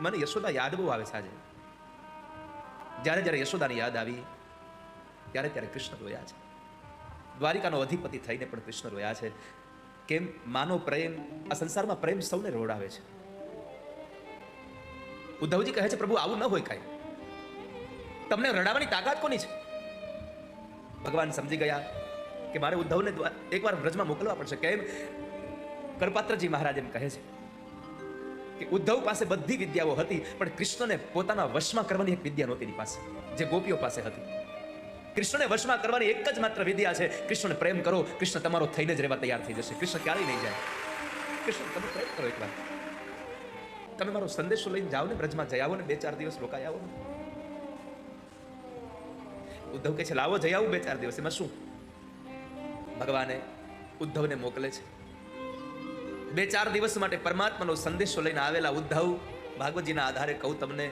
મને યશોદા યાદ બહુ આવે છે આજે. જ્યારે જ્યારે યશોદાની યાદ આવી ત્યારે ત્યારે કૃષ્ણ રોયા છે. દ્વારિકાનો અધિપતિ થઈને પણ કૃષ્ણ રોયા છે. કેમ? માનો પ્રેમ, આ સંસારમાં પ્રેમ સૌને રોડાવે છે. ઉદ્ધવજી કહે છે પ્રભુ આવું ન હોય કાંઈ, તમને રડાવવાની તાકાત કોની છે? ભગવાન સમજી ગયા કે મારે ઉદ્ધવને એકવાર વ્રજમાં મોકલવા પડશે. કેમ? કરપાત્રજી મહારાજ એમ કહે છે કે ઉદ્ધવ પાસે બધી વિદ્યાઓ હતી, પણ કૃષ્ણને પોતાના વશમાં કરવાની એક વિદ્યા નહોતી એની પાસે, જે ગોપીઓ પાસે હતી. કૃષ્ણને વશમાં કરવાની એક જ માત્ર વિદ્યા છે, કૃષ્ણને પ્રેમ કરો, કૃષ્ણ તમારો થઈને જ રહેવા તૈયાર થઈ જશે. કૃષ્ણ ક્યારેય નહીં જાય. કૃષ્ણ તમે પ્રેમ કરો એકવાર, તમે મારો સંદેશો લઈને જાઓ ને, વ્રજમાં જઈ આવો ને, 2-4 દિવસ રોકાઈ આવો ને. ઉદ્ધવ કહે છે લાવો જઈ આવું 2-4 દિવસ, એમાં શું? ભગવાને ઉદ્ધવને મોકલે છે. 2-4 દિવસ માટે પરમાત્માનો સંદેશો લઈને આવેલા ઉદ્ધવ, ભાગવતજીના આધારે કહું તમને,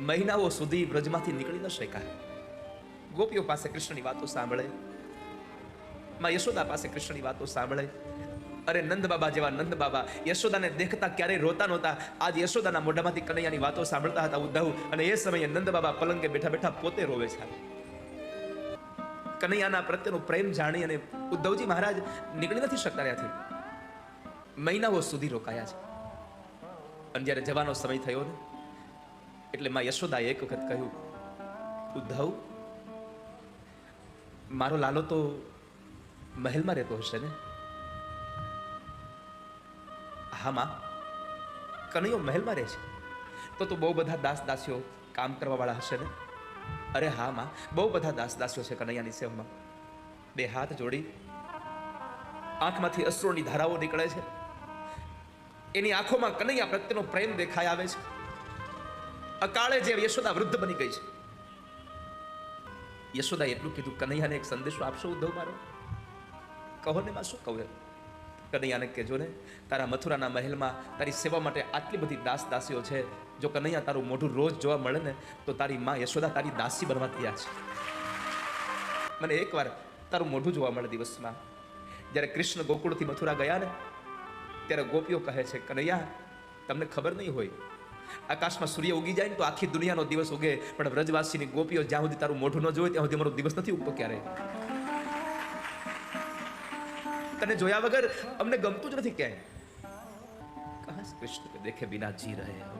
મહિનાઓ સુધી વ્રજમાંથી નીકળી ન શક્યા. ગોપીઓ પાસે કૃષ્ણની વાતો સાંભળે, માં યશોદા પાસે કૃષ્ણની વાતો સાંભળે. અરે નંદ બાબા જેવા નંદ બાબા યશોદાને દેખતા ક્યારેય રોતા નહોતા. આજ યશોદાના મોઢામાંથી કનૈયાની વાતો સાંભળતા હતા ઉદ્ધવ, અને એ સમયે નંદ બાબા પલંગે બેઠા બેઠા પોતે રોવે છે. કનૈયાના પ્રત્યેનો પ્રેમ જાણી અને ઉદ્ધવજી મહારાજ નીકળી નથી શકતા ત્યાંથી. મહિનાઓ સુધી રોકાયા છે. અને જ્યારે જવાનો સમય થયો ને, એટલે માં યશોદાએ એક વખત કહ્યું, ઉદ્ધવ મારો લાલો તો મહેલમાં રહેતો હશે ને? હા માં, કનૈયો મહેલમાં રહે છે. તો બહુ બધા દાસ દાસીઓ કામ કરવા વાળા હશે ને? અરે હા માં, બહુ બધા દાસ દાસીઓ છે કનૈયાની સેવામાં. 2 હાથ જોડી આંખમાંથી અશ્રુની ધારાઓ નીકળે છે. એની આંખોમાં કનૈયા પ્રત્યેનો પ્રેમ દેખાઈ આવે છે. અકાળે જે યશોદા વૃદ્ધ બની ગઈ છે. યશોદા એટલું કીધું, કનૈયાને એક સંદેશો આપશો ઉદ્ધવ મારો? કહો ને માં, શું કહું? કનૈયાને કહેજો ને, તારા મથુરાના મહેલમાં તારી સેવા માટે આટલી બધી દાસ દાસીઓ છે. જો કનૈયા તારું મોઢું રોજ જોવા મળે ને, તો તારી માં યશોદા તારી દાસી બનવા તૈયાર છે. મને એકવાર તારું મોઢું જોવા મળે દિવસમાં. જ્યારે કૃષ્ણ ગોકુળથી મથુરા ગયા ને, ત્યારે ગોપીઓ કહે છે, કનૈયા તમને ખબર નહીં હોય, આકાશમાં સૂર્ય ઉગી જાય ને તો આખી દુનિયાનો દિવસ ઉગે, પણ વ્રજવાસીની ગોપીઓ જ્યાં સુધી તારું મોઢું ન જોવે ત્યાં સુધી અમારો દિવસ નથી ઉગતો ક્યારે. તને જોયા વગર અમને ગમતું જ નથી ક્યાંય. કહા કૃષ્ણ કે દેખે બિના જી રહે હો,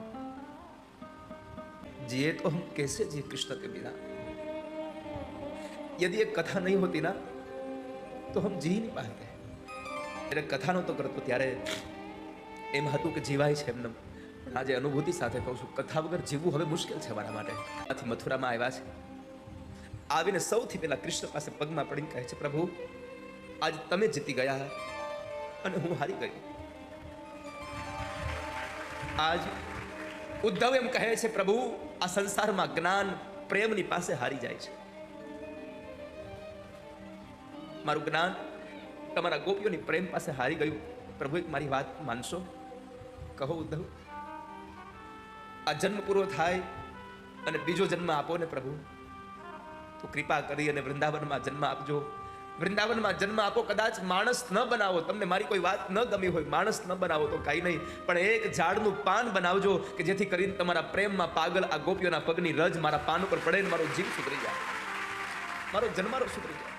जिए तो हम कैसे जिए कृष्ण के बिना. यदि ये कथा नहीं होती ना तो हम जी नहीं पाते. એટલે કથા નહોતો કરતો ત્યારે એમ હતું કે જીવાય છે એમને. પણ આજે અનુભૂતિ સાથે કહું છું, કથા વગર જીવવું હવે મુશ્કેલ છે મારા માટે. આથી મથુરામાં આવ્યા છે. આવીને સૌથી પહેલા કૃષ્ણ પાસે પગમાં પડીને કહે છે, પ્રભુ આજ તમે જીતી ગયા અને હું હારી ગઈ. આજ ઉદ્ધવ એમ કહે છે, પ્રભુ આ સંસારમાં જ્ઞાન પ્રેમની પાસે હારી જાય છે. મારું જ્ઞાન તમારા ગોપીઓની પ્રેમ પાસે હારી ગયું. પ્રભુ એક મારી વાત માનશો? કહો ઉદ્ધવ. આ જન્મ પૂરો થાય અને બીજો જન્મ આપો ને પ્રભુ, તો કૃપા કરી અને વૃંદાવનમાં જન્મ આપજો. વૃંદાવનમાં જન્મ આપો. કદાચ માણસ ન બનાવો, તમને મારી કોઈ વાત ન ગમી હોય, માણસ ન બનાવો તો કાંઈ નહીં, પણ એક ઝાડનું પાન બનાવજો કે જેથી કરીને તમારા પ્રેમમાં પાગલ આ ગોપીઓના પગની રજ મારા પાન ઉપર પડે ને મારો જીવ સુધરી જાય, મારો જન્મારો સુધરી જાય.